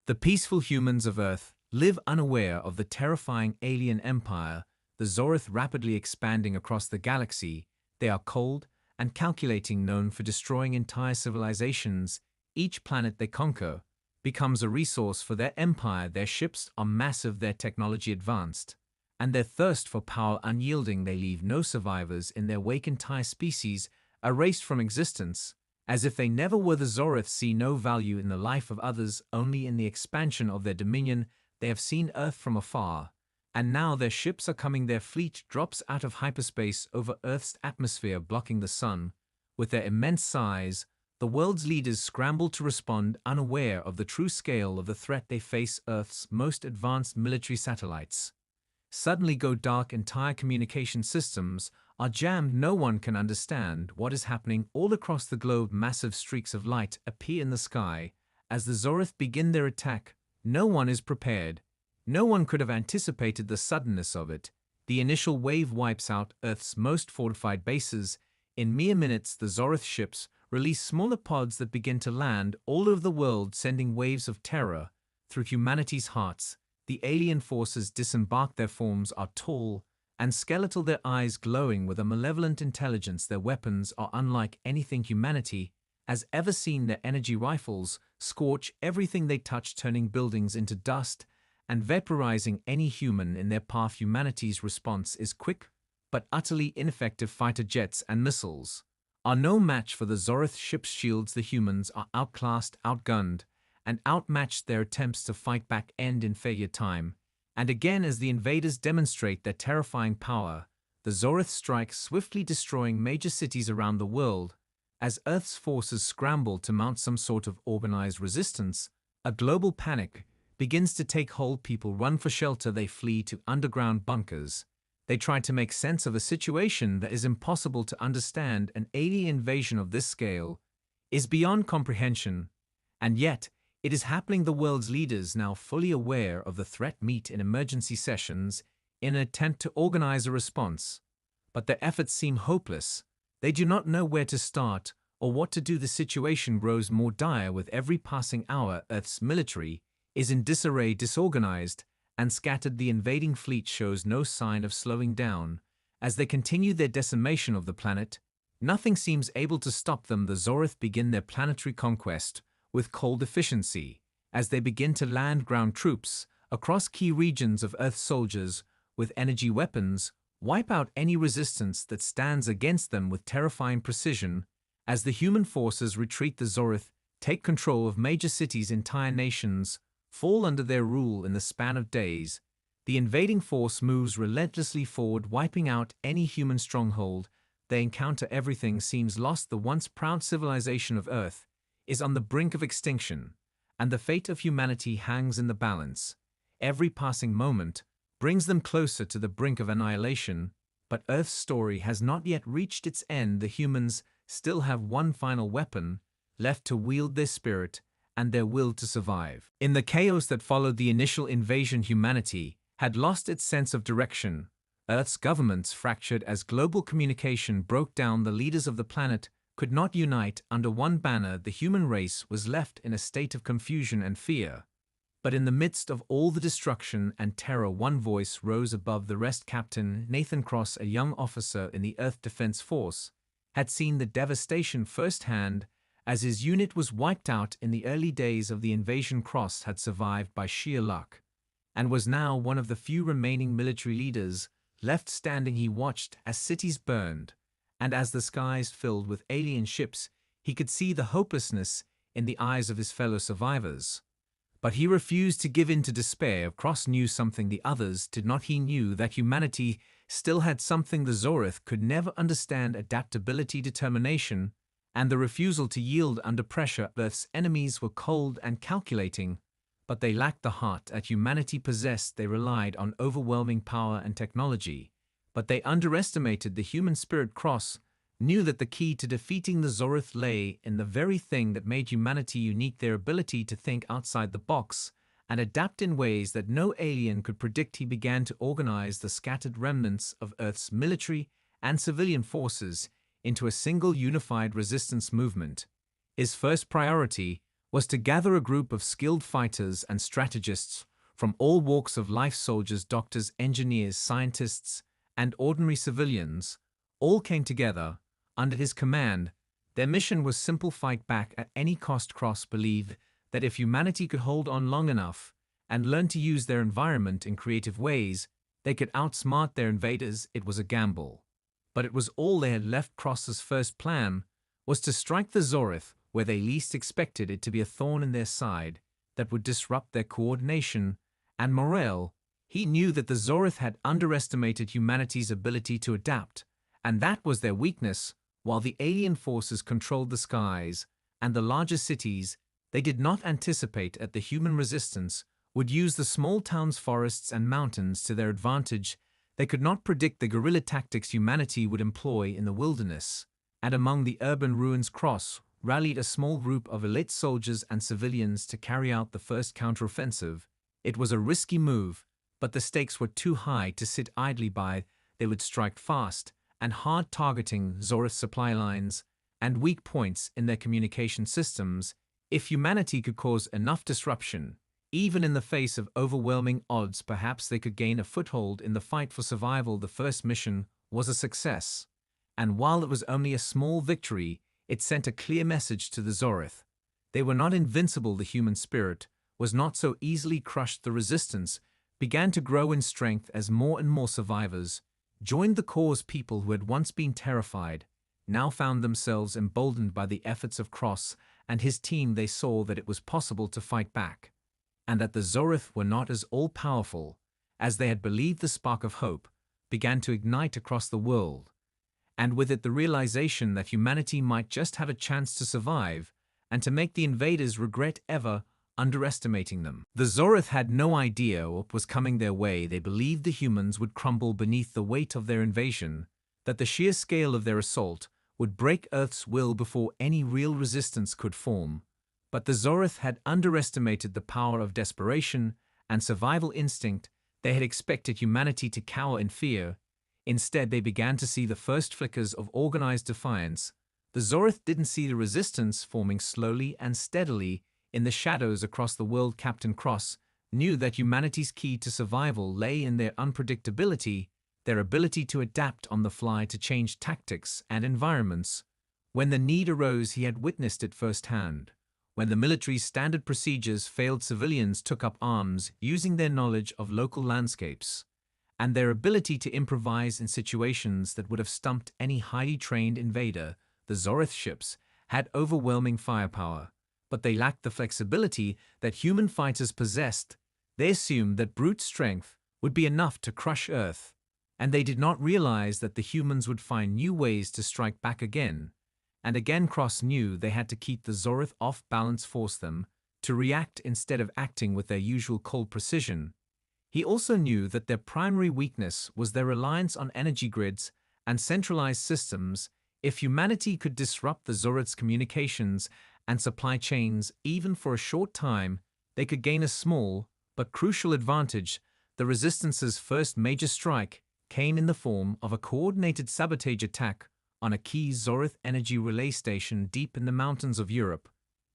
The peaceful humans of Earth live unaware of the terrifying alien empire, the Zorith rapidly expanding across the galaxy. They are cold and calculating, known for destroying entire civilizations. Each planet they conquer becomes a resource for their empire. Their ships are massive, their technology advanced, and their thirst for power unyielding. They leave no survivors in their wake. Entire species erased from existence, as if they never were. The Zorith see no value in the life of others, only in the expansion of their dominion. They have seen Earth from afar, and now their ships are coming. Their fleet drops out of hyperspace over Earth's atmosphere, blocking the sun. With their immense size, the world's leaders scramble to respond, unaware of the true scale of the threat they face. Earth's most advanced military satellites suddenly go dark. Entire communication systems are jammed. No one can understand what is happening. All across the globe, massive streaks of light appear in the sky as the Zorith begin their attack. No one is prepared. No one could have anticipated the suddenness of it. The initial wave wipes out Earth's most fortified bases. In mere minutes, the Zorith ships release smaller pods that begin to land all over the world, sending waves of terror through humanity's hearts. The alien forces disembark. Their forms are tall and skeletal, their eyes glowing with a malevolent intelligence. Their weapons are unlike anything humanity has ever seen. Their energy rifles scorch everything they touch, turning buildings into dust and vaporizing any human in their path. Humanity's response is quick but utterly ineffective. Fighter jets and missiles are no match for the Zorith ships' shields. The humans are outclassed, outgunned, and outmatched. Their attempts to fight back end in failure time and again as the invaders demonstrate their terrifying power. The Zorith strike, swiftly destroying major cities around the world. As Earth's forces scramble to mount some sort of organized resistance, a global panic begins to take hold. People run for shelter. They flee to underground bunkers. They try to make sense of a situation that is impossible to understand. An alien invasion of this scale is beyond comprehension, and yet it is happening. The world's leaders, now fully aware of the threat, meet in emergency sessions in an attempt to organize a response. But their efforts seem hopeless. They do not know where to start or what to do. The situation grows more dire with every passing hour. Earth's military is in disarray, disorganized, and scattered. The invading fleet shows no sign of slowing down. As they continue their decimation of the planet, nothing seems able to stop them. The Zorith begin their planetary conquest with cold efficiency. As they begin to land ground troops across key regions of Earth, soldiers with energy weapons wipe out any resistance that stands against them with terrifying precision. As the human forces retreat, the Zorith take control of major cities. Entire nations fall under their rule in the span of days. The invading force moves relentlessly forward, wiping out any human stronghold they encounter. Everything seems lost. The once proud civilization of Earth is on the brink of extinction, and the fate of humanity hangs in the balance. Every passing moment brings them closer to the brink of annihilation, but Earth's story has not yet reached its end. The humans still have one final weapon left to wield: their spirit and their will to survive. In the chaos that followed the initial invasion, humanity had lost its sense of direction. Earth's governments fractured as global communication broke down. The leaders of the planet could not unite under one banner. The human race was left in a state of confusion and fear. But in the midst of all the destruction and terror, one voice rose above the rest. Captain Nathan Cross, a young officer in the Earth Defense Force, had seen the devastation firsthand as his unit was wiped out in the early days of the invasion. Cross had survived by sheer luck and was now one of the few remaining military leaders left standing. He watched as cities burned, and as the skies filled with alien ships, he could see the hopelessness in the eyes of his fellow survivors. But he refused to give in to despair. Cross knew something the others did not. He knew that humanity still had something the Zorith could never understand: adaptability, determination, and the refusal to yield under pressure. Earth's enemies were cold and calculating, but they lacked the heart that humanity possessed. They relied on overwhelming power and technology, but they underestimated the human spirit. Cross knew that the key to defeating the Zorith lay in the very thing that made humanity unique: their ability to think outside the box and adapt in ways that no alien could predict. He began to organize the scattered remnants of Earth's military and civilian forces into a single unified resistance movement. His first priority was to gather a group of skilled fighters and strategists from all walks of life: soldiers, doctors, engineers, scientists, and ordinary civilians, all came together under his command. Their mission was simple: fight back at any cost. Cross believed that if humanity could hold on long enough and learn to use their environment in creative ways, they could outsmart their invaders. It was a gamble, but it was all they had left. Cross's first plan was to strike the Zorith where they least expected it, to be a thorn in their side that would disrupt their coordination and morale. He knew that the Zorith had underestimated humanity's ability to adapt, and that was their weakness. While the alien forces controlled the skies and the larger cities, they did not anticipate that the human resistance would use the small towns, forests, and mountains to their advantage. They could not predict the guerrilla tactics humanity would employ in the wilderness and among the urban ruins. Cross rallied a small group of elite soldiers and civilians to carry out the first counteroffensive. It was a risky move, but the stakes were too high to sit idly by. They would strike fast and hard, targeting Zorith supply lines and weak points in their communication systems. If humanity could cause enough disruption, even in the face of overwhelming odds, perhaps they could gain a foothold in the fight for survival. The first mission was a success, and while it was only a small victory, it sent a clear message to the Zorith. They were not invincible. The human spirit was not so easily crushed. The resistance began to grow in strength as more and more survivors joined the cause. People who had once been terrified now found themselves emboldened by the efforts of Cross and his team. They saw that it was possible to fight back, and that the Zorith were not as all-powerful as they had believed. The spark of hope began to ignite across the world, and with it the realization that humanity might just have a chance to survive and to make the invaders regret ever underestimating them. The Zorith had no idea what was coming their way. They believed the humans would crumble beneath the weight of their invasion, that the sheer scale of their assault would break Earth's will before any real resistance could form. But the Zorith had underestimated the power of desperation and survival instinct. They had expected humanity to cower in fear. Instead, they began to see the first flickers of organized defiance. The Zorith didn't see the resistance forming slowly and steadily in the shadows across the world. Captain Cross knew that humanity's key to survival lay in their unpredictability, their ability to adapt on the fly, to change tactics and environments when the need arose. He had witnessed it firsthand. When the military's standard procedures failed, civilians took up arms, using their knowledge of local landscapes and their ability to improvise in situations that would have stumped any highly trained invader. The Zorith ships had overwhelming firepower, but they lacked the flexibility that human fighters possessed. They assumed that brute strength would be enough to crush Earth, and they did not realize that the humans would find new ways to strike back again and again. Cross knew they had to keep the Zorith off balance, force them to react instead of acting with their usual cold precision. He also knew that their primary weakness was their reliance on energy grids and centralized systems. If humanity could disrupt the Zorith's communications and supply chains even for a short time, they could gain a small but crucial advantage. The Resistance's first major strike came in the form of a coordinated sabotage attack on a key Zorith energy relay station deep in the mountains of Europe.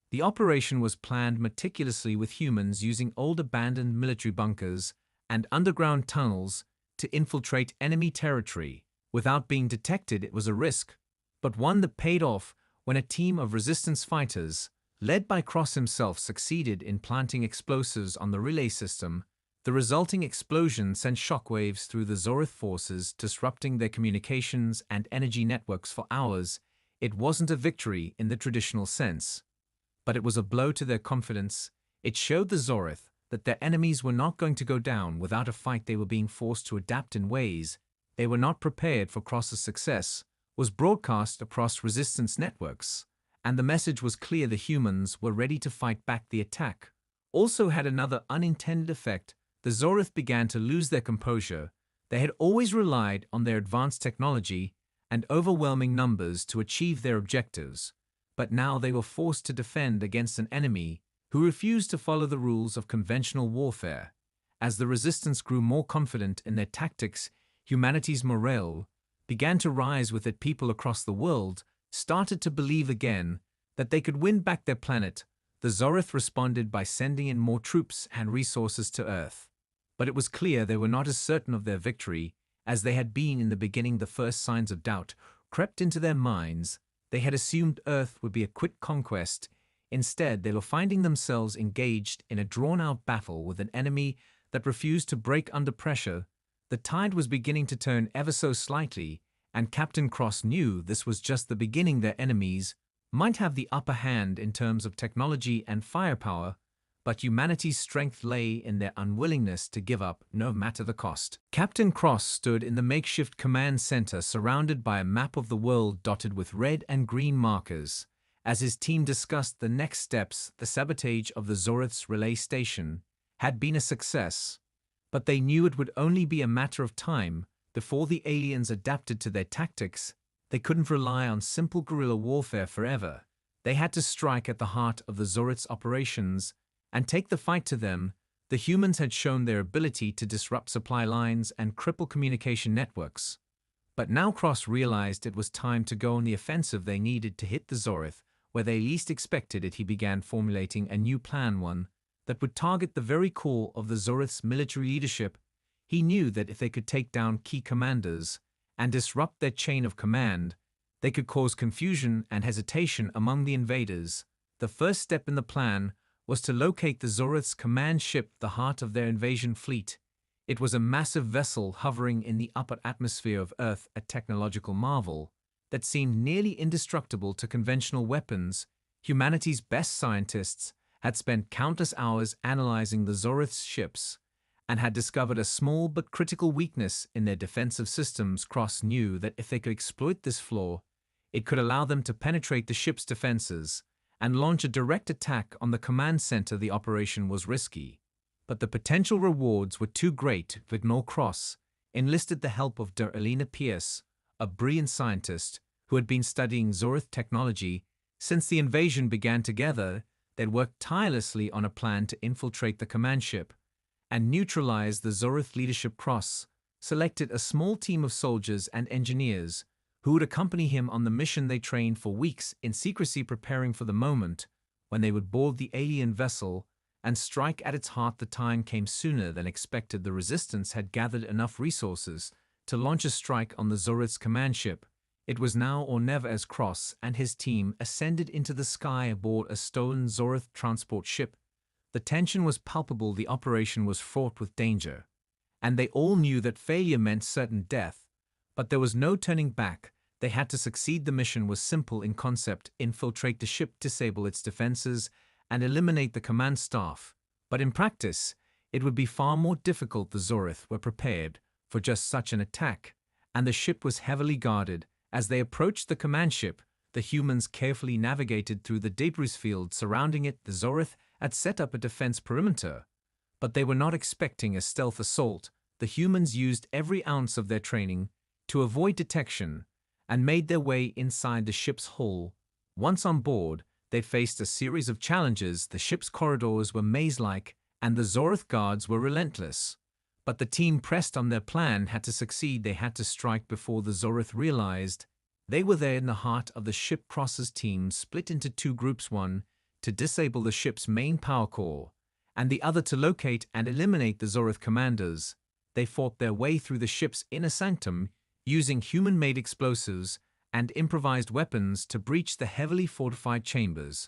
The operation was planned meticulously, with humans using old abandoned military bunkers and underground tunnels to infiltrate enemy territory without being detected. It was a risk, but one that paid off when a team of resistance fighters, led by Cross himself, succeeded in planting explosives on the relay system. The resulting explosion sent shockwaves through the Zorith forces, disrupting their communications and energy networks for hours. It wasn't a victory in the traditional sense, but it was a blow to their confidence. It showed the Zorith that their enemies were not going to go down without a fight. They were being forced to adapt in ways they were not prepared for. Cross's success was broadcast across resistance networks, and the message was clear: the humans were ready to fight back. The attack also had another unintended effect. The Zorith began to lose their composure. They had always relied on their advanced technology and overwhelming numbers to achieve their objectives, but now they were forced to defend against an enemy who refused to follow the rules of conventional warfare. As the resistance grew more confident in their tactics, humanity's morale began to rise with it. People across the world started to believe again that they could win back their planet. The Zorith responded by sending in more troops and resources to Earth. But it was clear they were not as certain of their victory as they had been in the beginning. The first signs of doubt crept into their minds. They had assumed Earth would be a quick conquest. Instead, they were finding themselves engaged in a drawn-out battle with an enemy that refused to break under pressure. The tide was beginning to turn ever so slightly, and Captain Cross knew this was just the beginning. Their enemies might have the upper hand in terms of technology and firepower, but humanity's strength lay in their unwillingness to give up no matter the cost. Captain Cross stood in the makeshift command center surrounded by a map of the world dotted with red and green markers. As his team discussed the next steps, the sabotage of the Zorith's relay station had been a success, but they knew it would only be a matter of time before the aliens adapted to their tactics. They couldn't rely on simple guerrilla warfare forever. They had to strike at the heart of the Zorith's operations and take the fight to them. The humans had shown their ability to disrupt supply lines and cripple communication networks. But now Cross realized it was time to go on the offensive. They needed to hit the Zorith where they least expected it. He began formulating a new plan, one that would target the very core of the Zorith's military leadership. He knew that if they could take down key commanders and disrupt their chain of command, they could cause confusion and hesitation among the invaders. The first step in the plan was to locate the Zorith's command ship, the heart of their invasion fleet. It was a massive vessel hovering in the upper atmosphere of Earth, a technological marvel that seemed nearly indestructible to conventional weapons. Humanity's best scientists had spent countless hours analyzing the Zorith's ships and had discovered a small but critical weakness in their defensive systems. Cross knew that if they could exploit this flaw, it could allow them to penetrate the ship's defenses and launch a direct attack on the command center. The operation was risky, but the potential rewards were too great. Vignor Cross enlisted the help of Der Elena Pierce, a brilliant scientist who had been studying Zorith technology since the invasion began. Together, they'd worked tirelessly on a plan to infiltrate the command ship and neutralize the Zorith leadership. Cross selected a small team of soldiers and engineers who would accompany him on the mission. They trained for weeks in secrecy, preparing for the moment when they would board the alien vessel and strike at its heart. The time came sooner than expected. The Resistance had gathered enough resources to launch a strike on the Zorith's command ship. It was now or never as Cross and his team ascended into the sky aboard a stolen Zorith transport ship. The tension was palpable. The operation was fraught with danger, and they all knew that failure meant certain death. But there was no turning back. They had to succeed. The mission was simple in concept: infiltrate the ship, disable its defenses, and eliminate the command staff. But in practice, it would be far more difficult. The Zorith were prepared for just such an attack, and the ship was heavily guarded. As they approached the command ship, the humans carefully navigated through the debris field surrounding it. The Zorith had set up a defense perimeter, but they were not expecting a stealth assault. The humans used every ounce of their training to avoid detection and made their way inside the ship's hull. Once on board, they faced a series of challenges. The ship's corridors were maze-like, and the Zorith guards were relentless. But the team pressed on. Their plan had to succeed. They had to strike before the Zorith realized they were there. In the heart of the ship, Cross's team split into two groups, one to disable the ship's main power core, and the other to locate and eliminate the Zorith commanders. They fought their way through the ship's inner sanctum, using human-made explosives and improvised weapons to breach the heavily fortified chambers.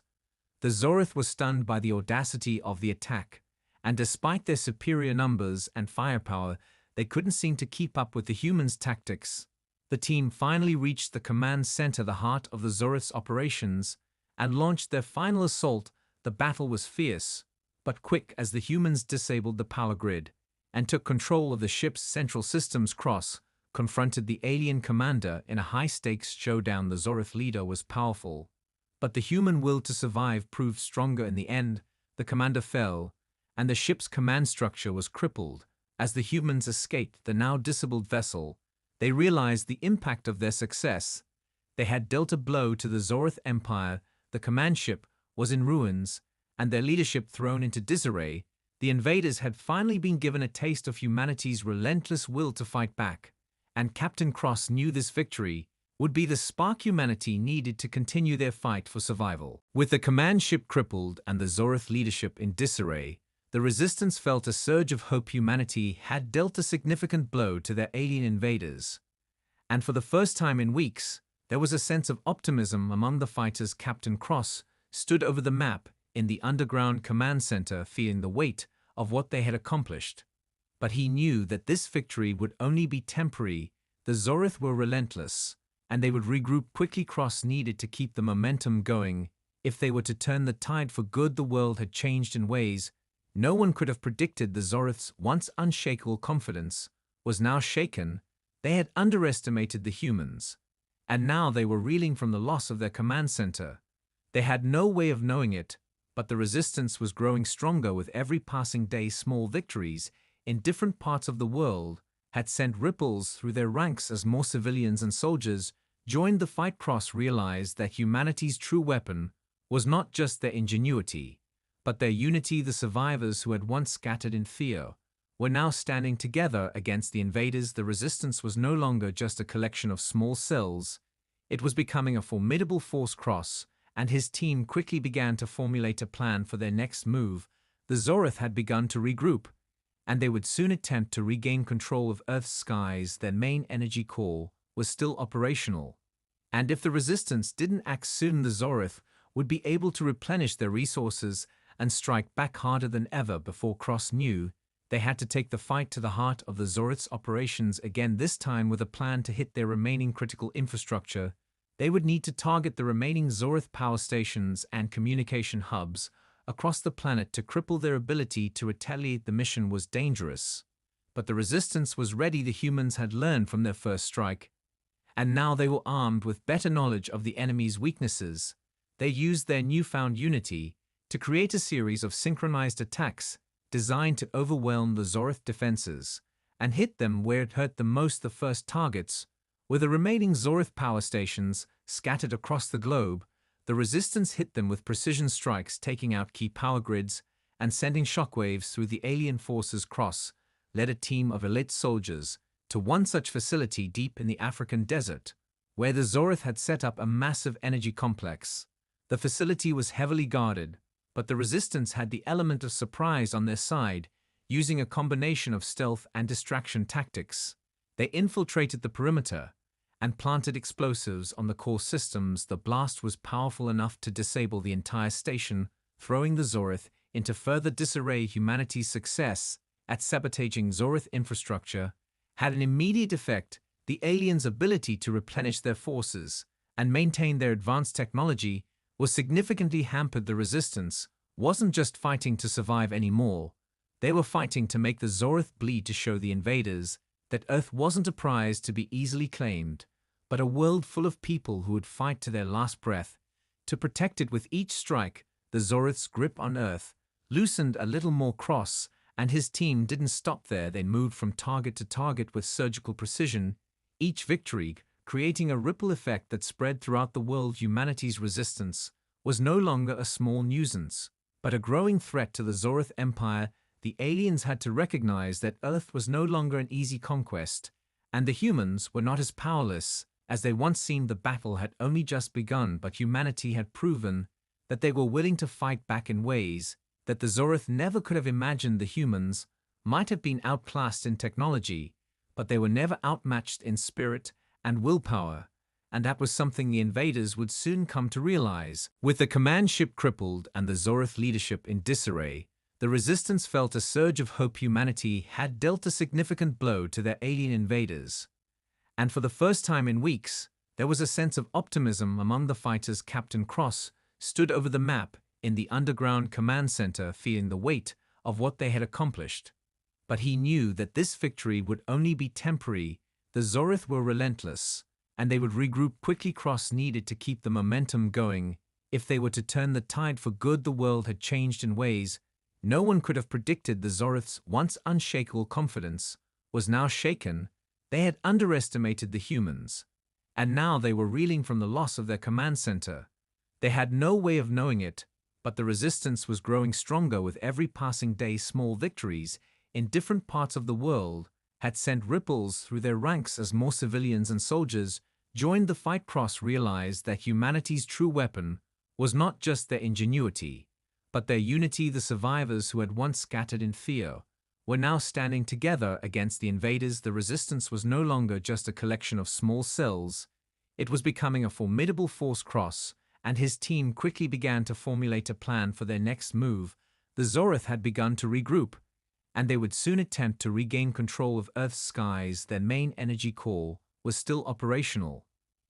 The Zorith was stunned by the audacity of the attack, and despite their superior numbers and firepower, they couldn't seem to keep up with the humans' tactics. The team finally reached the command center, the heart of the Zorith's operations, and launched their final assault. The battle was fierce, but quick as the humans disabled the power grid and took control of the ship's central systems. Cross confronted the alien commander in a high-stakes showdown. The Zorith leader was powerful, but the human will to survive proved stronger. In the end, the commander fell, and the ship's command structure was crippled. As the humans escaped the now disabled vessel, they realized the impact of their success. They had dealt a blow to the Zorith Empire. The command ship was in ruins, and their leadership thrown into disarray. The invaders had finally been given a taste of humanity's relentless will to fight back, and Captain Cross knew this victory would be the spark humanity needed to continue their fight for survival. With the command ship crippled and the Zorith leadership in disarray, the Resistance felt a surge of hope. Humanity had dealt a significant blow to their alien invaders. And for the first time in weeks, there was a sense of optimism among the fighters. Captain Cross stood over the map in the underground command center, feeling the weight of what they had accomplished. But he knew that this victory would only be temporary. The Zorith were relentless, and they would regroup quickly. Cross needed to keep the momentum going. If they were to turn the tide for good, the world had changed in ways no one could have predicted. The Zorith's once unshakable confidence was now shaken. They had underestimated the humans, and now they were reeling from the loss of their command center. They had no way of knowing it, but the Resistance was growing stronger with every passing day. Small victories in different parts of the world had sent ripples through their ranks as more civilians and soldiers joined the fight. Cross realized that humanity's true weapon was not just their ingenuity, but their unity. The survivors who had once scattered in fear were now standing together against the invaders. The Resistance was no longer just a collection of small cells. It was becoming a formidable force. Cross and his team quickly began to formulate a plan for their next move. The Zorith had begun to regroup, and they would soon attempt to regain control of Earth's skies. Their main energy core was still operational, and if the Resistance didn't act soon, the Zorith would be able to replenish their resources and strike back harder than ever before. Cross knew they had to take the fight to the heart of the Zorith's operations again, this time with a plan to hit their remaining critical infrastructure. They would need to target the remaining Zorith power stations and communication hubs across the planet to cripple their ability to retaliate. The mission was dangerous, but the Resistance was ready. The humans had learned from their first strike, and now they were armed with better knowledge of the enemy's weaknesses. They used their newfound unity to create a series of synchronized attacks designed to overwhelm the Zorith defenses and hit them where it hurt the most. The first targets were the remaining Zorith power stations scattered across the globe. The Resistance hit them with precision strikes, taking out key power grids and sending shockwaves through the alien forces. Cross led a team of elite soldiers to one such facility deep in the African desert, where the Zorith had set up a massive energy complex. The facility was heavily guarded, but the Resistance had the element of surprise on their side. Using a combination of stealth and distraction tactics, they infiltrated the perimeter and planted explosives on the core systems. The blast was powerful enough to disable the entire station, throwing the Zorith into further disarray. Humanity's success at sabotaging Zorith infrastructure had an immediate effect. The aliens' ability to replenish their forces and maintain their advanced technology was significantly hampered. The Resistance wasn't just fighting to survive anymore. They were fighting to make the Zorith bleed, to show the invaders that Earth wasn't a prize to be easily claimed, but a world full of people who would fight to their last breath to protect it. With each strike, the Zorith's grip on Earth loosened a little more. Cross and his team didn't stop there. They moved from target to target with surgical precision, each victory creating a ripple effect that spread throughout the world. Humanity's Resistance was no longer a small nuisance, but a growing threat to the Zorith Empire. The aliens had to recognize that Earth was no longer an easy conquest, and the humans were not as powerless as they once seemed. The battle had only just begun, but humanity had proven that they were willing to fight back in ways that the Zorith never could have imagined. The humans might have been outclassed in technology, but they were never outmatched in spirit and willpower, and that was something the invaders would soon come to realize. With the command ship crippled and the Zorith leadership in disarray, the Resistance felt a surge of hope. Humanity had dealt a significant blow to their alien invaders, and for the first time in weeks, there was a sense of optimism among the fighters. Captain Cross stood over the map in the underground command center, feeling the weight of what they had accomplished. But he knew that this victory would only be temporary. The Zorith were relentless, and they would regroup quickly. Cross needed to keep the momentum going. If they were to turn the tide for good, the world had changed in ways no one could have predicted. The Zorith's once unshakable confidence was now shaken. They had underestimated the humans, and now they were reeling from the loss of their command center. They had no way of knowing it, but the Resistance was growing stronger with every passing day. Small victories in different parts of the world had sent ripples through their ranks as more civilians and soldiers joined the fight. Cross realized that humanity's true weapon was not just their ingenuity, but their unity. The survivors who had once scattered in fear were now standing together against the invaders. The resistance was no longer just a collection of small cells, it was becoming a formidable force. Cross and his team quickly began to formulate a plan for their next move. The Zorith had begun to regroup, and they would soon attempt to regain control of Earth's skies. Their main energy core was still operational,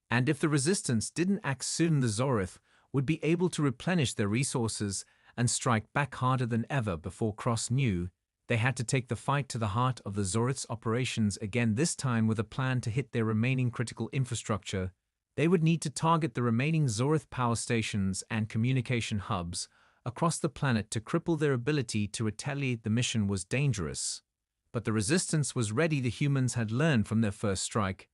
and if the resistance didn't act soon, the Zorith would be able to replenish their resources and strike back harder than ever before. Cross knew they had to take the fight to the heart of the Zorith's operations again, this time with a plan to hit their remaining critical infrastructure. They would need to target the remaining Zorith power stations and communication hubs across the planet to cripple their ability to retaliate. The mission was dangerous, but the resistance was ready. The humans had learned from their first strike,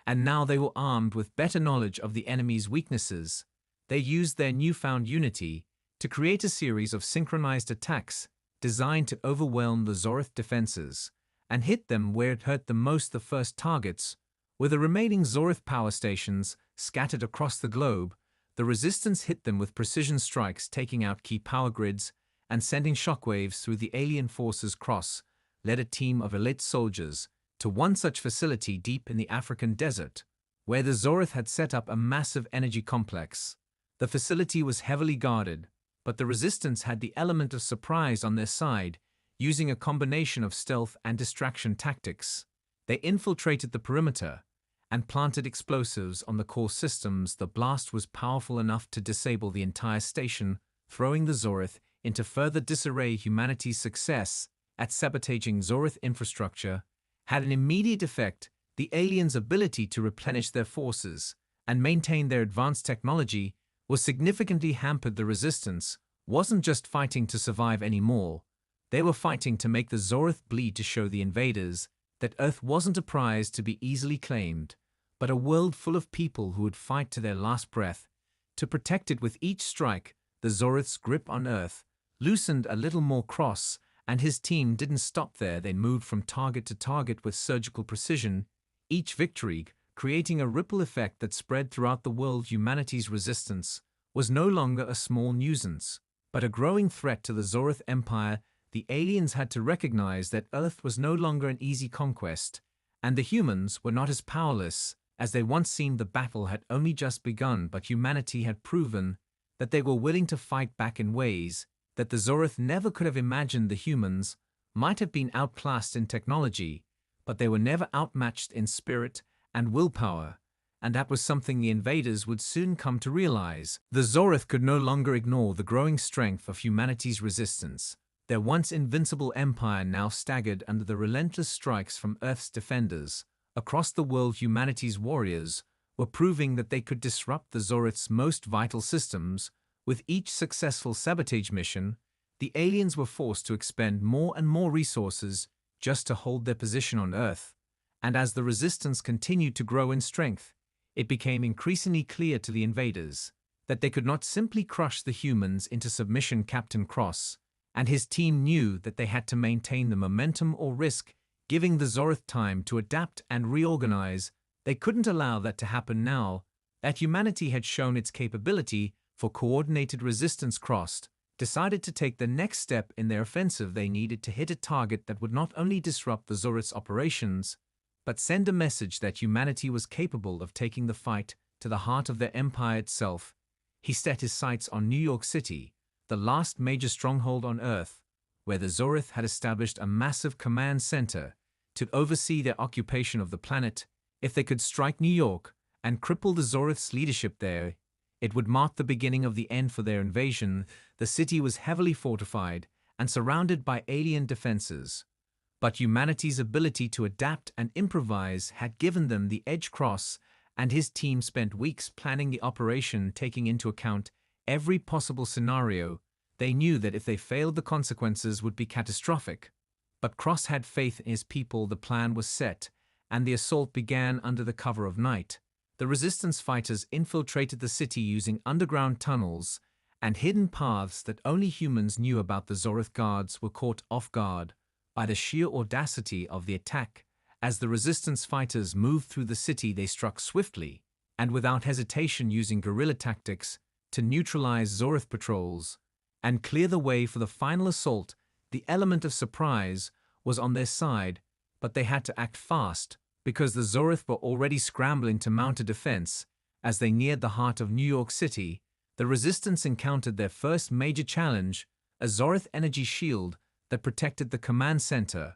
and now they were armed with better knowledge of the enemy's weaknesses. They used their newfound unity to create a series of synchronized attacks designed to overwhelm the Zorith defenses and hit them where it hurt the most. The first targets were the remaining Zorith power stations scattered across the globe. The resistance hit them with precision strikes, taking out key power grids and sending shockwaves through the alien forces. Cross led a team of elite soldiers to one such facility deep in the African desert, where the Zorith had set up a massive energy complex. The facility was heavily guarded, but the resistance had the element of surprise on their side. Using a combination of stealth and distraction tactics, they infiltrated the perimeter and planted explosives on the core systems. The blast was powerful enough to disable the entire station, throwing the Zorith into further disarray. Humanity's success at sabotaging Zorith infrastructure had an immediate effect. The aliens' ability to replenish their forces and maintain their advanced technology was significantly hampered. The resistance wasn't just fighting to survive anymore, they were fighting to make the Zorith bleed, to show the invaders that Earth wasn't a prize to be easily claimed, but a world full of people who would fight to their last breath to protect it. With each strike, the Zorith's grip on Earth loosened a little more. Cross and his team didn't stop there. They moved from target to target with surgical precision, each victory creating a ripple effect that spread throughout the world. Humanity's resistance was no longer a small nuisance, but a growing threat to the Zorith Empire. The aliens had to recognize that Earth was no longer an easy conquest, and the humans were not as powerless as they once seemed. The battle had only just begun, but humanity had proven that they were willing to fight back in ways that the Zorith never could have imagined. The humans might have been outclassed in technology, but they were never outmatched in spirit and willpower, and that was something the invaders would soon come to realize. The Zorith could no longer ignore the growing strength of humanity's resistance. Their once invincible empire now staggered under the relentless strikes from Earth's defenders. Across the world, humanity's warriors were proving that they could disrupt the Zorith's most vital systems. With each successful sabotage mission, the aliens were forced to expend more and more resources just to hold their position on Earth. And as the resistance continued to grow in strength, it became increasingly clear to the invaders that they could not simply crush the humans into submission. Captain Cross and his team knew that they had to maintain the momentum or risk giving the Zorith time to adapt and reorganize. They couldn't allow that to happen now that humanity had shown its capability for coordinated resistance. Cross decided to take the next step in their offensive. They needed to hit a target that would not only disrupt the Zorith's operations, but send a message that humanity was capable of taking the fight to the heart of their empire itself. He set his sights on New York City, the last major stronghold on Earth, where the Zorith had established a massive command center to oversee their occupation of the planet. If they could strike New York and cripple the Zorith's leadership there, it would mark the beginning of the end for their invasion. The city was heavily fortified and surrounded by alien defenses, but humanity's ability to adapt and improvise had given them the edge. Cross and his team spent weeks planning the operation, taking into account every possible scenario. They knew that if they failed, the consequences would be catastrophic. But Cross had faith in his people. The plan was set, and the assault began under the cover of night. The resistance fighters infiltrated the city using underground tunnels and hidden paths that only humans knew about. The Zorith guards were caught off guard by the sheer audacity of the attack. As the resistance fighters moved through the city, they struck swiftly, and without hesitation using guerrilla tactics to neutralize Zorith patrols and clear the way for the final assault. The element of surprise was on their side, but they had to act fast because the Zorith were already scrambling to mount a defense. As they neared the heart of New York City, the resistance encountered their first major challenge, a Zorith energy shield that protected the command center.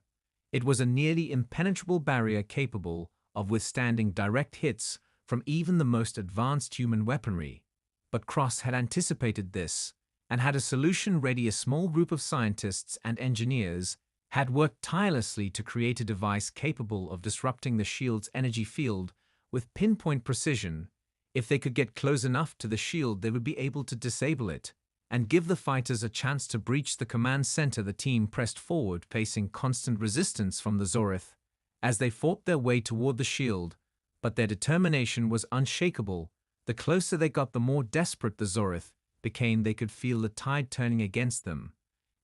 It was a nearly impenetrable barrier capable of withstanding direct hits from even the most advanced human weaponry. But Cross had anticipated this and had a solution ready. A small group of scientists and engineers had worked tirelessly to create a device capable of disrupting the shield's energy field with pinpoint precision. If they could get close enough to the shield, they would be able to disable it and give the fighters a chance to breach the command center. The team pressed forward, facing constant resistance from the Zorith as they fought their way toward the shield, but their determination was unshakable. The closer they got, the more desperate the Zorith became. They could feel the tide turning against them,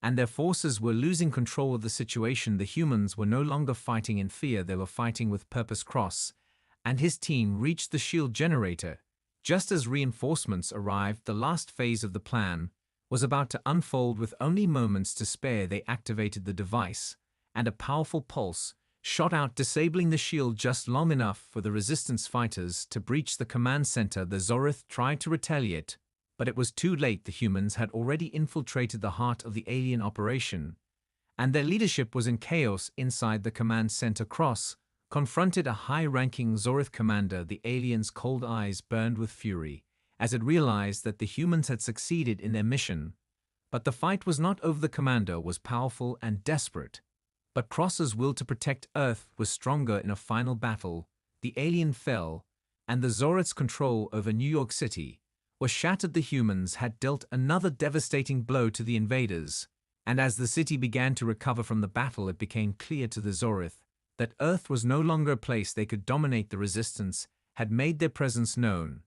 and their forces were losing control of the situation. The humans were no longer fighting in fear, they were fighting with purpose. Cross and his team reached the shield generator. Just as reinforcements arrived, the last phase of the plan was about to unfold. With only moments to spare, they activated the device, and a powerful pulse shot out, disabling the shield just long enough for the resistance fighters to breach the command center. The Zorith tried to retaliate, but it was too late. The humans had already infiltrated the heart of the alien operation, and their leadership was in chaos inside the command center. Cross confronted a high-ranking Zorith commander. The alien's cold eyes burned with fury as it realized that the humans had succeeded in their mission. But the fight was not over. The commander was powerful and desperate, but Cross's will to protect Earth was stronger. In a final battle, the alien fell, and the Zorith's control over New York City was shattered. The humans had dealt another devastating blow to the invaders, and as the city began to recover from the battle, it became clear to the Zorith that Earth was no longer a place they could dominate. The resistance had made their presence known,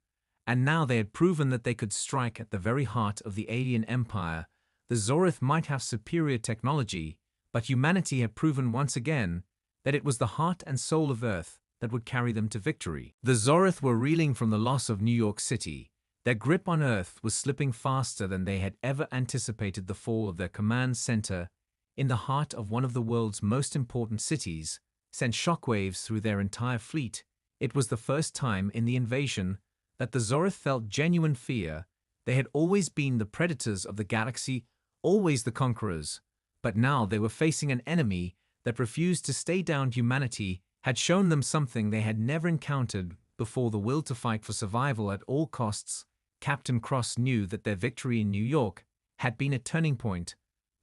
and now they had proven that they could strike at the very heart of the alien empire. The Zorith might have superior technology, but humanity had proven once again that it was the heart and soul of Earth that would carry them to victory. The Zorith were reeling from the loss of New York City. Their grip on Earth was slipping faster than they had ever anticipated. The fall of their command center in the heart of one of the world's most important cities sent shockwaves through their entire fleet. It was the first time in the invasion that the Zorith felt genuine fear. They had always been the predators of the galaxy, always the conquerors, but now they were facing an enemy that refused to stay down. Humanity had shown them something they had never encountered before: the will to fight for survival at all costs. Captain Cross knew that their victory in New York had been a turning point,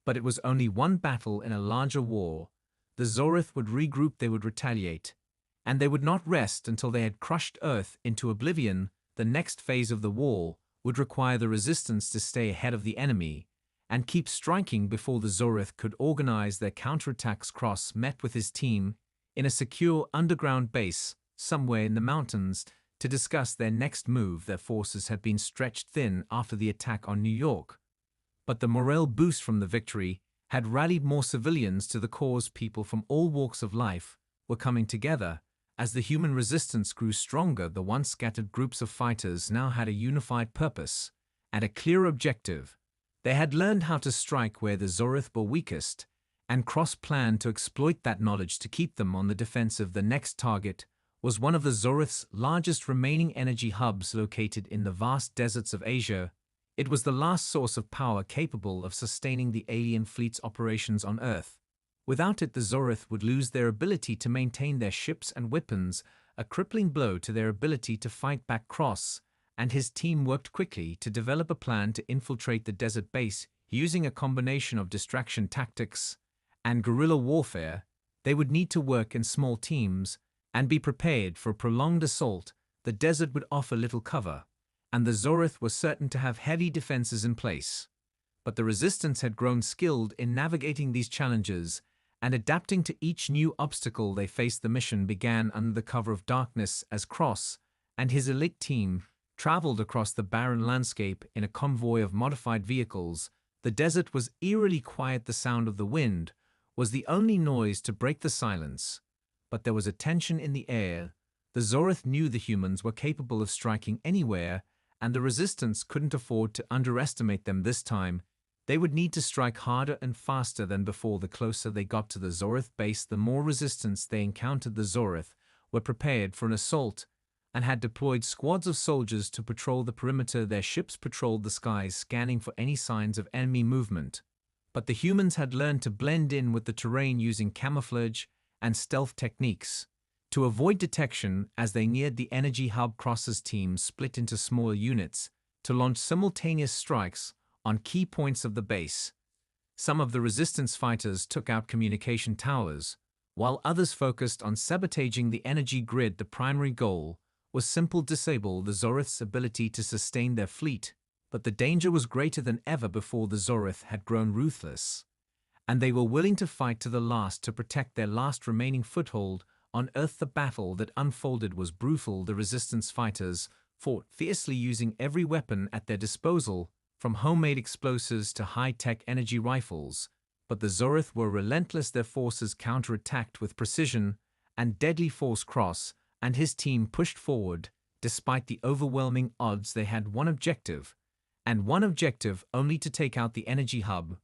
but it was only one battle in a larger war. The Zorith would regroup, they would retaliate, and they would not rest until they had crushed Earth into oblivion. The next phase of the war would require the resistance to stay ahead of the enemy and keep striking before the Zorith could organize their counterattacks. Cross met with his team in a secure underground base somewhere in the mountains to discuss their next move. Their forces had been stretched thin after the attack on New York, but the morale boost from the victory had rallied more civilians to the cause. People from all walks of life were coming together. As the human resistance grew stronger, the once scattered groups of fighters now had a unified purpose and a clear objective. They had learned how to strike where the Zorith were weakest, and Cross planned to exploit that knowledge to keep them on the defensive. The next target was one of the Zorith's largest remaining energy hubs, located in the vast deserts of Asia. It was the last source of power capable of sustaining the alien fleet's operations on Earth. Without it, the Zorith would lose their ability to maintain their ships and weapons, a crippling blow to their ability to fight back. Cross and his team worked quickly to develop a plan to infiltrate the desert base. Using a combination of distraction tactics and guerrilla warfare, they would need to work in small teams and be prepared for a prolonged assault. The desert would offer little cover, and the Zorith were certain to have heavy defenses in place. But the resistance had grown skilled in navigating these challenges and adapting to each new obstacle they faced. The mission began under the cover of darkness as Cross and his elite team traveled across the barren landscape in a convoy of modified vehicles. The desert was eerily quiet. The sound of the wind was the only noise to break the silence, but there was a tension in the air. The Zorith knew the humans were capable of striking anywhere, and the resistance couldn't afford to underestimate them this time. They would need to strike harder and faster than before. The closer they got to the Zorith base, the more resistance they encountered. The Zorith were prepared for an assault and had deployed squads of soldiers to patrol the perimeter. Their ships patrolled the skies, scanning for any signs of enemy movement. But the humans had learned to blend in with the terrain using camouflage and stealth techniques. To avoid detection as they neared the energy hub, Cross's team split into smaller units to launch simultaneous strikes on key points of the base. Some of the resistance fighters took out communication towers, while others focused on sabotaging the energy grid. The primary goal was simple: disable the Zorith's ability to sustain their fleet. But the danger was greater than ever before. The Zorith had grown ruthless, and they were willing to fight to the last to protect their last remaining foothold on Earth. The battle that unfolded was brutal. The resistance fighters fought fiercely, using every weapon at their disposal, from homemade explosives to high-tech energy rifles. But the Zorith were relentless. Their forces counterattacked with precision and deadly force. Cross and his team pushed forward. Despite the overwhelming odds, they had one objective, and one objective only: to take out the energy hub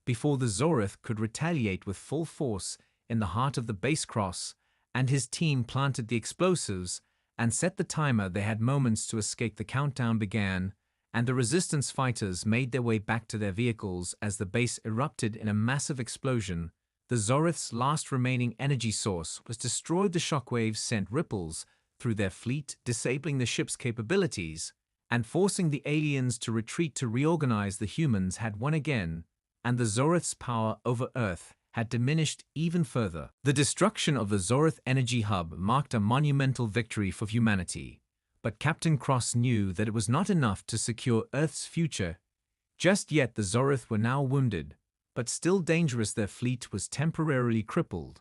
before the Zorith could retaliate with full force. In the heart of the base, Cross and his team planted the explosives and set the timer. They had moments to escape. The countdown began, and the resistance fighters made their way back to their vehicles as the base erupted in a massive explosion. The Zorith's last remaining energy source was destroyed. The shockwaves sent ripples through their fleet, disabling the ship's capabilities and forcing the aliens to retreat. To reorganize, the humans had won again, and the Zorith's power over Earth had diminished even further. The destruction of the Zorith energy hub marked a monumental victory for humanity. But Captain Cross knew that it was not enough to secure Earth's future just yet. The Zorith were now wounded, but still dangerous. Their fleet was temporarily crippled.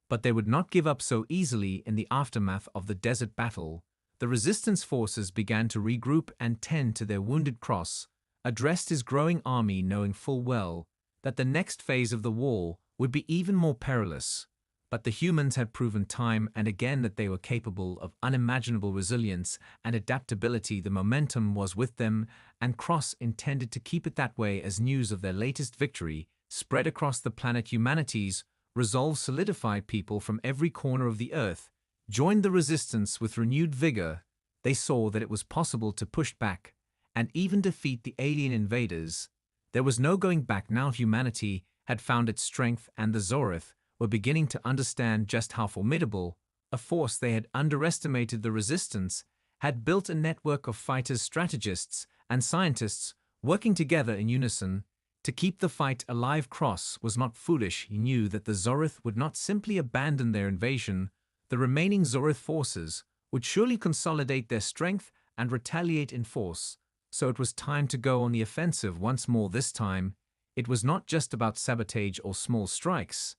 But they would not give up so easily. In the aftermath of the desert battle, the resistance forces began to regroup and tend to their wounded. Cross addressed his growing army, knowing full well that the next phase of the war would be even more perilous. But the humans had proven time and again that they were capable of unimaginable resilience and adaptability. The momentum was with them, and Cross intended to keep it that way. As news of their latest victory spread across the planet, humanity's resolve solidified. People from every corner of the Earth joined the resistance with renewed vigor. They saw that it was possible to push back and even defeat the alien invaders. There was no going back now. Humanity had found its strength, and the Zorith were beginning to understand just how formidable a force they had underestimated. The resistance had built a network of fighters, strategists, and scientists working together in unison to keep the fight alive. Cross was not foolish. He knew that the Zorith would not simply abandon their invasion. The remaining Zorith forces would surely consolidate their strength and retaliate in force. So it was time to go on the offensive once more. This time, it was not just about sabotage or small strikes.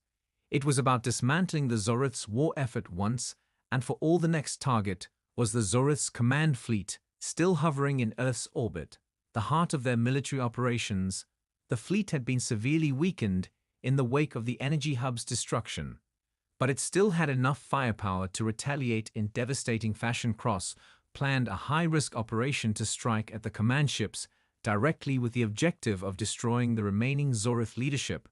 It was about dismantling the Zorith's war effort once and for all. The next target was the Zorith's command fleet, still hovering in Earth's orbit, the heart of their military operations. The fleet had been severely weakened in the wake of the energy hub's destruction, but it still had enough firepower to retaliate in devastating fashion. Cross planned a high-risk operation to strike at the command ships directly, with the objective of destroying the remaining Zorith leadership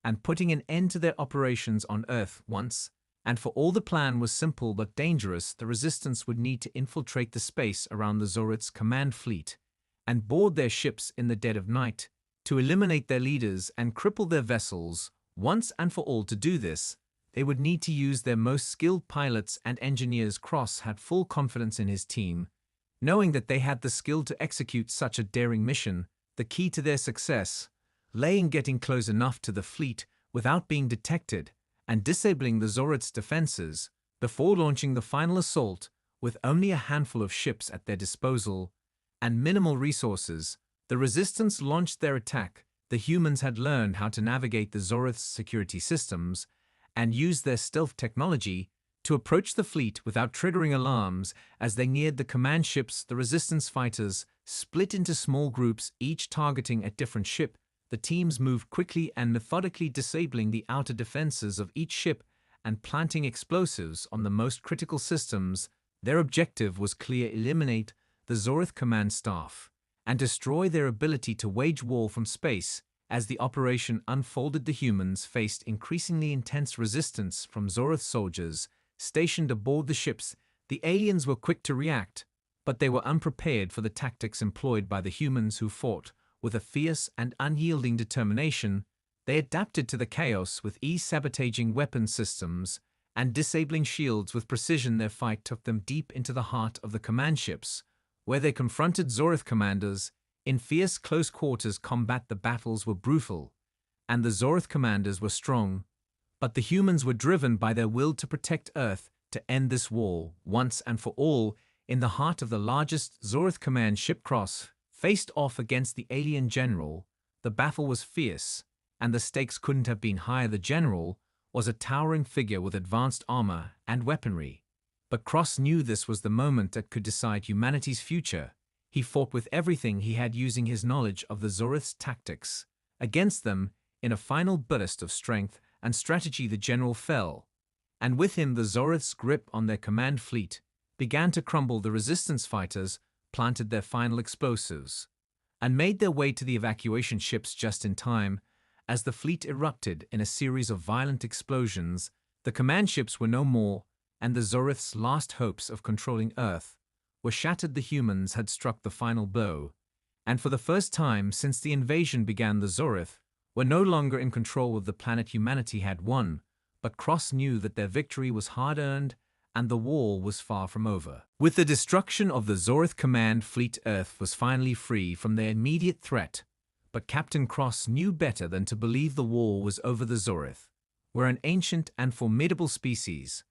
and putting an end to their operations on Earth once and for all. The plan was simple but dangerous. The resistance would need to infiltrate the space around the Zorith's command fleet and board their ships in the dead of night to eliminate their leaders and cripple their vessels once and for all. To do this, they would need to use their most skilled pilots and engineers. Cross had full confidence in his team, knowing that they had the skill to execute such a daring mission. The key to their success lay in getting close enough to the fleet without being detected and disabling the Zorith's defenses before launching the final assault. With only a handful of ships at their disposal and minimal resources, the resistance launched their attack. The humans had learned how to navigate the Zorith's security systems and use their stealth technology to approach the fleet without triggering alarms. As they neared the command ships, the resistance fighters split into small groups, each targeting a different ship. The teams moved quickly and methodically, disabling the outer defenses of each ship and planting explosives on the most critical systems. Their objective was clear: eliminate the Zorith command staff and destroy their ability to wage war from space. As the operation unfolded, the humans faced increasingly intense resistance from Zorith soldiers stationed aboard the ships. The aliens were quick to react, but they were unprepared for the tactics employed by the humans, who fought with a fierce and unyielding determination. They adapted to the chaos with ease, sabotaging weapon systems and disabling shields with precision. Their fight took them deep into the heart of the command ships, where they confronted Zorith commanders in fierce close quarters combat. The battles were brutal, and the Zorith commanders were strong, but the humans were driven by their will to protect Earth, to end this war once and for all. In the heart of the largest Zorith command ship, Cross faced off against the alien general. The battle was fierce, and the stakes couldn't have been higher. The general was a towering figure with advanced armor and weaponry, but Cross knew this was the moment that could decide humanity's future. He fought with everything he had, using his knowledge of the Zorith's tactics against them. In a final burst of strength and strategy, the general fell, and with him the Zorith's grip on their command fleet began to crumble. The resistance fighters planted their final explosives and made their way to the evacuation ships just in time. As the fleet erupted in a series of violent explosions, the command ships were no more, and the Zorith's last hopes of controlling Earth were shattered. The humans had struck the final blow, and for the first time since the invasion began, the Zorith were no longer in control of the planet. Humanity had won, but Cross knew that their victory was hard-earned, and the war was far from over. With the destruction of the Zorith command fleet, Earth was finally free from their immediate threat. But Captain Cross knew better than to believe the war was over. The Zorith were an ancient and formidable species,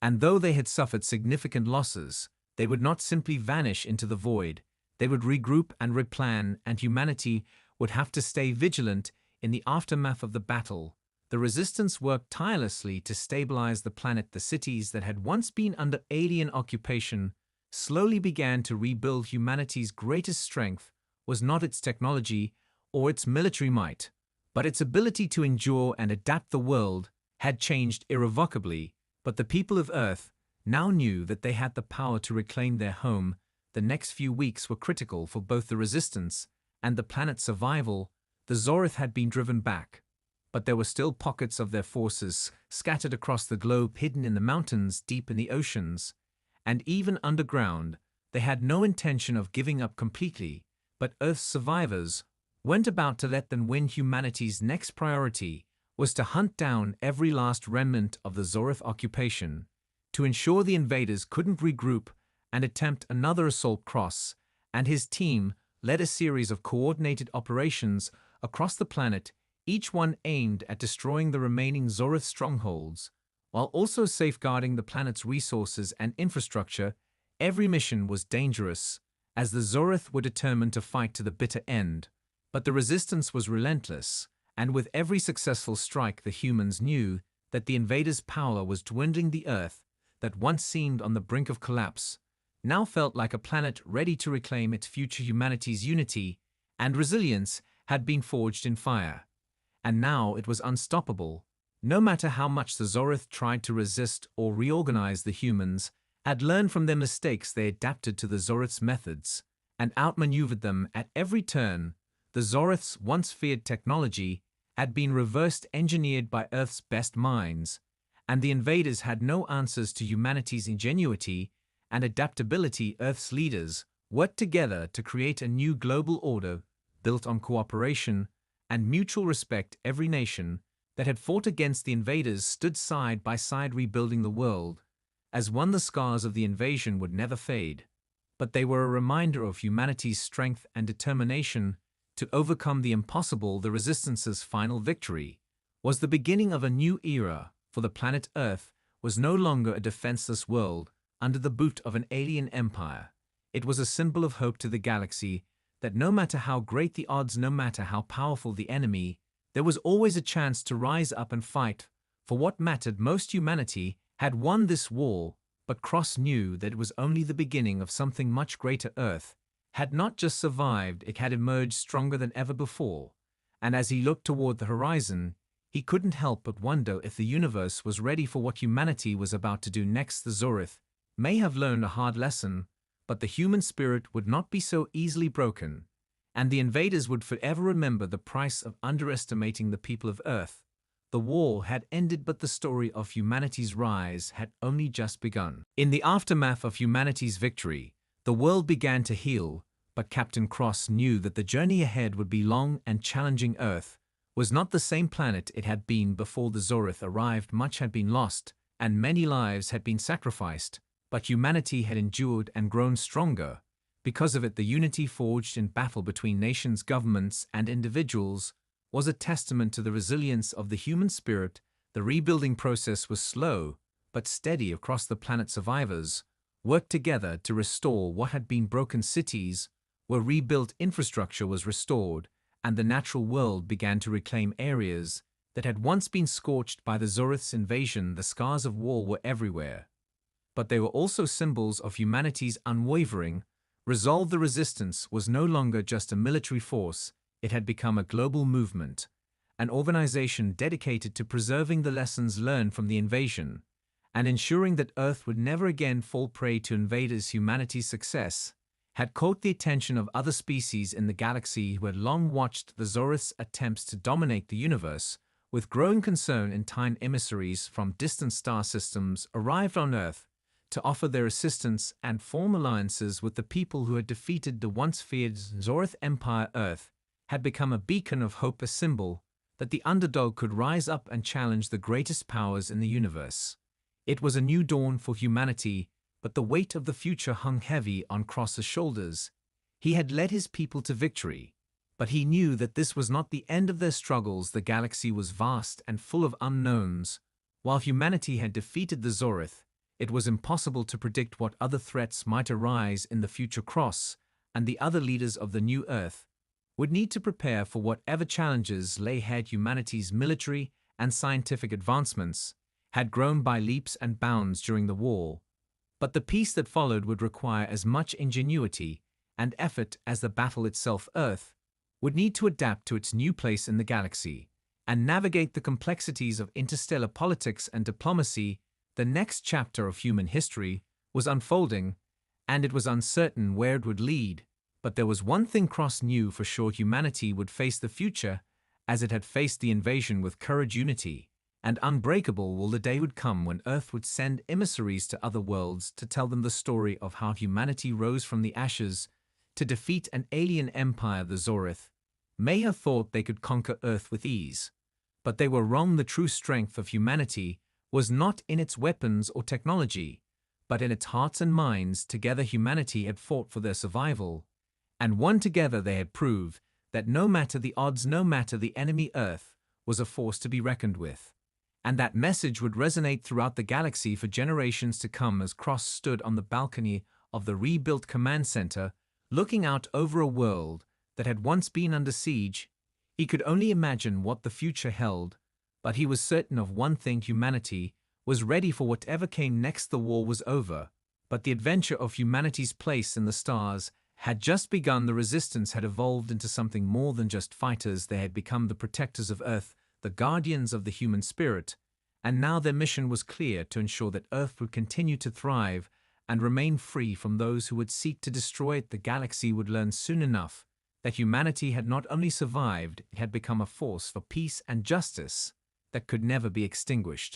and though they had suffered significant losses, they would not simply vanish into the void. They would regroup and replan, and humanity would have to stay vigilant in the aftermath of the battle. The resistance worked tirelessly to stabilize the planet. The cities that had once been under alien occupation slowly began to rebuild. Humanity's greatest strength was not its technology or its military might, but its ability to endure and adapt. The world had changed irrevocably, but the people of Earth now knew that they had the power to reclaim their home. The next few weeks were critical for both the resistance and the planet's survival. The Zorith had been driven back, but there were still pockets of their forces scattered across the globe, hidden in the mountains, deep in the oceans, and even underground. They had no intention of giving up completely, but Earth's survivors weren't about to let them win. Humanity's next priority was to hunt down every last remnant of the Zorith occupation, to ensure the invaders couldn't regroup and attempt another assault. Cross and his team led a series of coordinated operations across the planet, each one aimed at destroying the remaining Zorith strongholds, while also safeguarding the planet's resources and infrastructure. Every mission was dangerous, as the Zorith were determined to fight to the bitter end, but the resistance was relentless, and with every successful strike the humans knew that the invaders' power was dwindling. The Earth, that once seemed on the brink of collapse, now felt like a planet ready to reclaim its future. Humanity's unity and resilience had been forged in fire, and now it was unstoppable. No matter how much the Zorith tried to resist or reorganize, the humans had learned from their mistakes. They adapted to the Zorith's methods and outmaneuvered them at every turn. The Zorith's once feared technology had been reverse-engineered by Earth's best minds, and the invaders had no answers to humanity's ingenuity and adaptability. Earth's leaders worked together to create a new global order built on cooperation and mutual respect. Every nation that had fought against the invaders stood side by side, rebuilding the world as one. The scars of the invasion would never fade, but they were a reminder of humanity's strength and determination to overcome the impossible. The Resistance's final victory was the beginning of a new era, for the planet Earth was no longer a defenseless world under the boot of an alien empire. It was a symbol of hope to the galaxy, that no matter how great the odds, no matter how powerful the enemy, there was always a chance to rise up and fight for what mattered most. Humanity had won this war, but Cross knew that it was only the beginning of something much greater. Earth had not just survived, it had emerged stronger than ever before, and as he looked toward the horizon, he couldn't help but wonder if the universe was ready for what humanity was about to do next. The Zorith may have learned a hard lesson, but the human spirit would not be so easily broken, and the invaders would forever remember the price of underestimating the people of Earth. The war had ended, but the story of humanity's rise had only just begun. In the aftermath of humanity's victory, the world began to heal, but Captain Cross knew that the journey ahead would be long and challenging. Earth was not the same planet it had been before the Zorith arrived. Much had been lost, and many lives had been sacrificed, but humanity had endured and grown stronger. Because of it, the unity forged in battle between nations, governments, and individuals was a testament to the resilience of the human spirit. The rebuilding process was slow but steady across the planet. Survivors worked together to restore what had been broken. Cities were rebuilt, infrastructure was restored, and the natural world began to reclaim areas that had once been scorched by the Zorith's invasion. The scars of war were everywhere, but they were also symbols of humanity's unwavering resolve. The resistance was no longer just a military force, it had become a global movement, an organization dedicated to preserving the lessons learned from the invasion and ensuring that Earth would never again fall prey to invaders. Humanity's success had caught the attention of other species in the galaxy who had long watched the Zorith's attempts to dominate the universe. With growing concern, in time, emissaries from distant star systems arrived on Earth to offer their assistance and form alliances with the people who had defeated the once feared Zorith Empire. Earth had become a beacon of hope, a symbol that the underdog could rise up and challenge the greatest powers in the universe. It was a new dawn for humanity, but the weight of the future hung heavy on Cross's shoulders. He had led his people to victory, but he knew that this was not the end of their struggles. The galaxy was vast and full of unknowns. While humanity had defeated the Zorith, it was impossible to predict what other threats might arise in the future. Cross and the other leaders of the new Earth would need to prepare for whatever challenges lay ahead. Humanity's military and scientific advancements had grown by leaps and bounds during the war, but the peace that followed would require as much ingenuity and effort as the battle itself. Earth would need to adapt to its new place in the galaxy and navigate the complexities of interstellar politics and diplomacy. The next chapter of human history was unfolding, and it was uncertain where it would lead. But there was one thing Cross knew for sure: humanity would face the future as it had faced the invasion, with courage, unity, and unbreakable will. The day would come when Earth would send emissaries to other worlds to tell them the story of how humanity rose from the ashes to defeat an alien empire. The Zorith may have thought they could conquer Earth with ease, but they were wrong. The true strength of humanity was not in its weapons or technology, but in its hearts and minds. Together, humanity had fought for their survival, and won. Together they had proved that no matter the odds, no matter the enemy, Earth was a force to be reckoned with. And that message would resonate throughout the galaxy for generations to come. As Cross stood on the balcony of the rebuilt command center, looking out over a world that had once been under siege, he could only imagine what the future held, but he was certain of one thing: humanity was ready for whatever came next. The war was over, but the adventure of humanity's place in the stars had just begun. The resistance had evolved into something more than just fighters. They had become the protectors of Earth, the guardians of the human spirit, and now their mission was clear: to ensure that Earth would continue to thrive and remain free from those who would seek to destroy it. The galaxy would learn soon enough that humanity had not only survived, it had become a force for peace and justice that could never be extinguished.